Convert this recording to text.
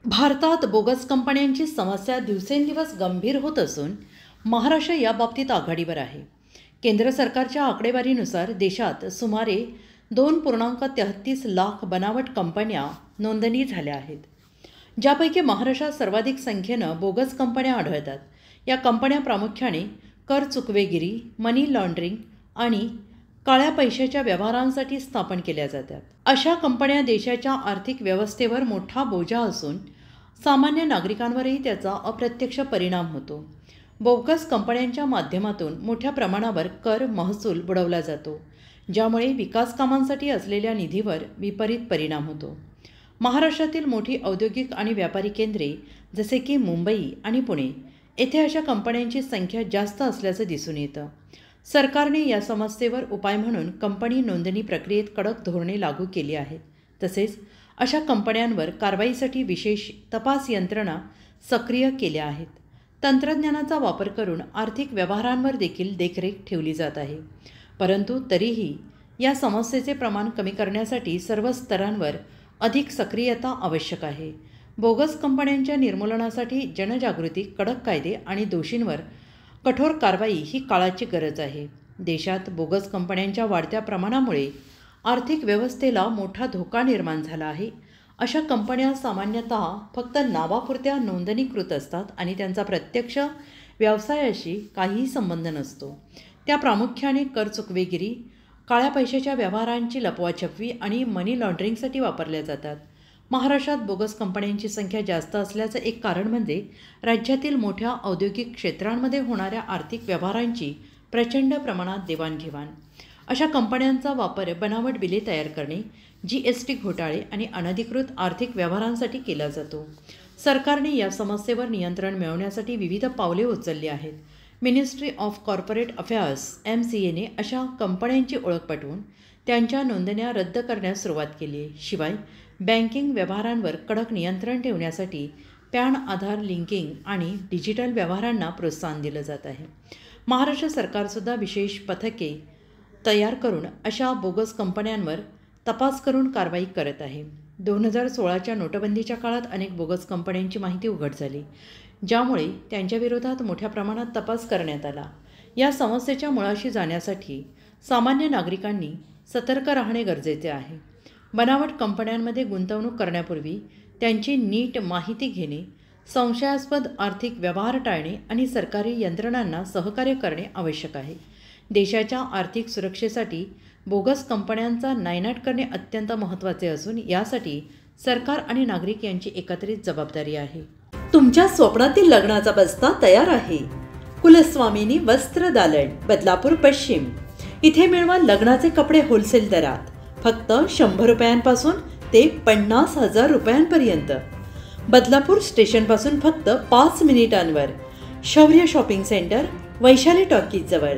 भारतात बोगस कंपन्यांची समस्या दिवसेंदिवस गंभीर होत असून महाराष्ट्र याबाबतीत आघाडीवर आहे. केंद्र सरकारच्या आकडेवारीनुसार देशात सुमारे 2.33 लाख बनावट कंपन्या नोंदणी झाल्या आहेत, ज्यापैकी महाराष्ट्रात सर्वाधिक संख्येनं बोगस कंपन्या आढळतात. या कंपन्या प्रामुख्याने कर चुकवेगिरी, मनी लॉन्ड्रिंग आणि काळ्या पैशाच्या व्यवहारांसाठी स्थापन केल्या जातात. अशा कंपन्या देशाच्या आर्थिक व्यवस्थेवर मोठा बोजा असून सामान्य नागरिकांवरही त्याचा अप्रत्यक्ष परिणाम होतो. बोगस कंपन्यांच्या माध्यमातून मोठ्या प्रमाणावर कर महसूल बुडवला जातो, ज्यामुळे विकास कामांसाठी असलेल्या निधीवर विपरीत परिणाम होतो. महाराष्ट्रातील मोठी औद्योगिक आणि व्यापारी केंद्रे जसे की मुंबई आणि पुणे येथे अशा कंपन्यांची संख्या जास्त असल्याचं दिसून येतं. सरकारने या समस्येवर उपाय म्हणून कंपनी नोंदणी प्रक्रियेत कडक धोरणे लागू केली आहेत. तसेच अशा कंपन्यांवर कारवाईसाठी विशेष तपास यंत्रणा सक्रिय केल्या आहेत. तंत्रज्ञानाचा वापर करून आर्थिक व्यवहारांवर देखील देखरेख ठेवली जात आहे. परंतु तरीही या समस्येचे प्रमाण कमी करण्यासाठी सर्व स्तरांवर अधिक सक्रियता आवश्यक आहे. बोगस कंपन्यांच्या निर्मूलनासाठी जनजागृती, कडक कायदे आणि दोषींवर कठोर कारवाई ही काळाची गरज आहे. देशात बोगस कंपन्यांच्या वाढत्या प्रमाणामुळे आर्थिक व्यवस्थेला मोठा धोका निर्माण झाला आहे. अशा कंपन्या सामान्यतः फक्त नावापुरत्या नोंदणीकृत असतात आणि त्यांचा प्रत्यक्ष व्यवसायाशी काहीही संबंध नसतो. त्या प्रामुख्याने कर चुकवेगिरी, काळ्या पैशाच्या व्यवहारांची लपवाछपवी आणि मनी लॉन्ड्रिंगसाठी वापरल्या जातात. महाराष्ट्रात बोगस कंपन्यांची संख्या जास्त असल्याचं एक कारण म्हणजे राज्यातील मोठ्या औद्योगिक क्षेत्रांमध्ये होणाऱ्या आर्थिक व्यवहारांची प्रचंड प्रमाणात देवाणघेवाण. अशा कंपन्यांचा वापर बनावट बिले तयार करणे, GST घोटाळे आणि अनधिकृत आर्थिक व्यवहारांसाठी केला जातो. सरकारने या समस्येवर नियंत्रण मिळवण्यासाठी विविध पावले उचलली आहेत. मिनिस्ट्री ऑफ कॉर्पोरेट अफेअर्स MCAने अशा कंपन्यांची ओळख पटवून त्यांच्या नोंदण्या रद्द करण्यास सुरुवात केली आहे. शिवाय बँकिंग व्यवहारांवर कडक नियंत्रण ठेवण्यासाठी पॅन आधार लिंकिंग आणि डिजिटल व्यवहारांना प्रोत्साहन दिलं जात आहे. महाराष्ट्र सरकारसुद्धा विशेष पथके तयार करून अशा बोगस कंपन्यांवर तपास करून कारवाई करत आहे. 2016च्या नोटबंदीच्या काळात अनेक बोगस कंपन्यांची माहिती उघड झाली, ज्यामुळे त्यांच्याविरोधात मोठ्या प्रमाणात तपास करण्यात आला. या समस्येच्या मुळाशी जाण्यासाठी सामान्य नागरिकांनी सतर्क राहणे गरजेचे आहे. बनावट कंपन्यांमध्ये गुंतवणूक करण्यापूर्वी त्यांची नीट माहिती घेणे, संशयास्पद आर्थिक व्यवहार टाळणे आणि सरकारी यंत्रणांना सहकार्य करणे आवश्यक आहे. देशाच्या आर्थिक सुरक्षेसाठी बोगस कंपन्यांचा नायनाट करणे अत्यंत महत्त्वाचे असून यासाठी सरकार आणि नागरिक यांची एकत्रित जबाबदारी आहे. तुमच्या स्वप्नातील लग्नाचा बस्ता तयार आहे. कुलस्वामिनी वस्त्र दालन, बदलापूर पश्चिम. इथे मिळवा लग्नाचे कपडे होलसेल दरात, फक्त 100 रुपयांपासून ते 50,000 रुपयांपर्यंत. बदलापूर स्टेशनपासून फक्त 5 मिनिटांवर. शौर्य शॉपिंग सेंटर, वैशाली टॉकीजजवळ.